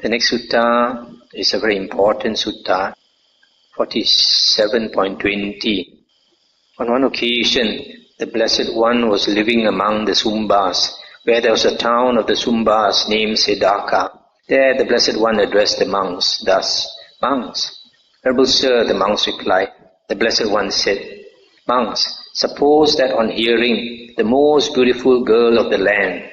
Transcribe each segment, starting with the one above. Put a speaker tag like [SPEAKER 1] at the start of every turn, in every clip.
[SPEAKER 1] The next sutta is a very important sutta, 47.20. On one occasion, the Blessed One was living among the Sumbas, where there was a town of the Sumbas named Sedaka. There the Blessed One addressed the monks thus, "Monks, Venerable Sir," the monks replied. The Blessed One said, "Monks, suppose that on hearing the most beautiful girl of the land,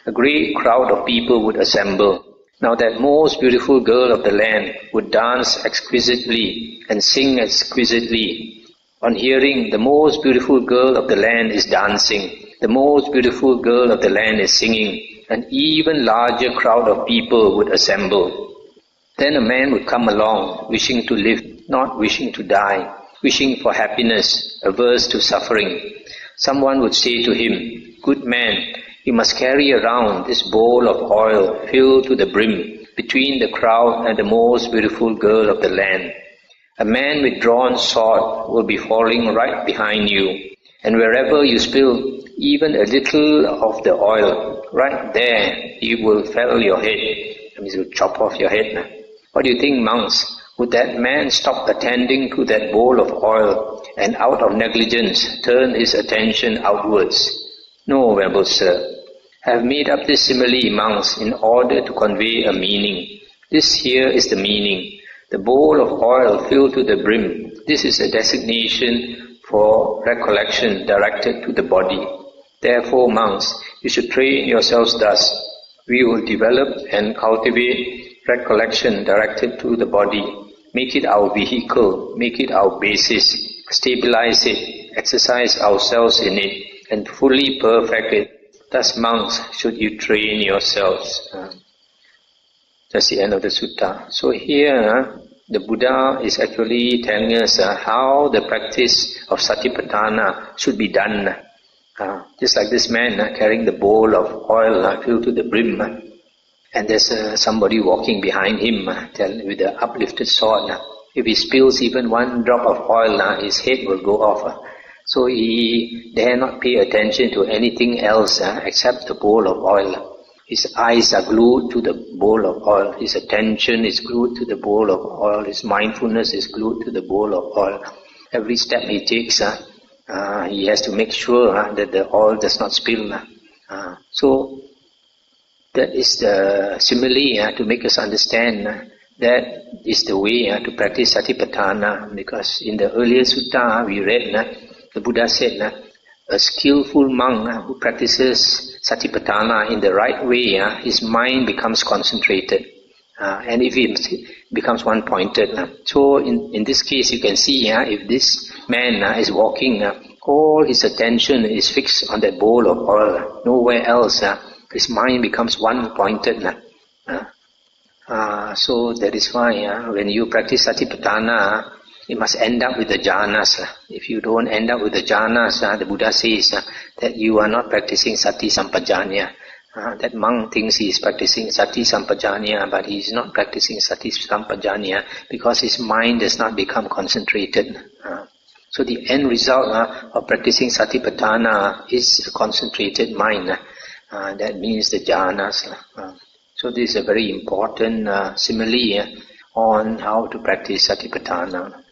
[SPEAKER 1] a great crowd of people would assemble. Now that most beautiful girl of the land would dance exquisitely and sing exquisitely. On hearing the most beautiful girl of the land is dancing, the most beautiful girl of the land is singing, an even larger crowd of people would assemble. Then a man would come along, wishing to live, not wishing to die, wishing for happiness, averse to suffering. Someone would say to him, 'Good man, you must carry around this bowl of oil filled to the brim between the crowd and the most beautiful girl of the land. A man with drawn sword will be falling right behind you, and wherever you spill even a little of the oil, right there you will fell your head.'" That means you'll chop off your head. What do you think, monks? Would that man stop attending to that bowl of oil and out of negligence turn his attention outwards? No, Venerable Sir. I have made up this simile, monks, in order to convey a meaning. This here is the meaning. The bowl of oil filled to the brim. This is a designation for recollection directed to the body. Therefore, monks, you should train yourselves thus. We will develop and cultivate recollection directed to the body. Make it our vehicle, make it our basis, stabilize it, exercise ourselves in it, and fully perfect it. Thus, monks, should you train yourselves. That's the end of the sutta. So here, the Buddha is actually telling us how the practice of satipatthana should be done. Just like this man carrying the bowl of oil filled to the brim, and there's somebody walking behind him with an uplifted sword. If he spills even one drop of oil, his head will go off. So he dare not pay attention to anything else except the bowl of oil. His eyes are glued to the bowl of oil. His attention is glued to the bowl of oil. His mindfulness is glued to the bowl of oil. Every step he takes, he has to make sure that the oil does not spill. So that is the simile to make us understand that is the way to practice satipatthana. Because in the earlier sutta we read, the Buddha said, a skillful monk who practices satipatthana in the right way, his mind becomes concentrated. And if it becomes one-pointed. So in this case you can see, if this man is walking, all his attention is fixed on that bowl of oil, nowhere else. His mind becomes one-pointed. So that is why when you practice satipatthana, you must end up with the jhanas. If you don't end up with the jhanas, the Buddha says that you are not practicing sati sampajanya. That monk thinks he is practicing sati sampajanya, but he is not practicing sati sampajanya because his mind does not become concentrated. So the end result of practicing satipatthana is a concentrated mind. That means the jhanas. So this is a very important simile on how to practice satipatthana.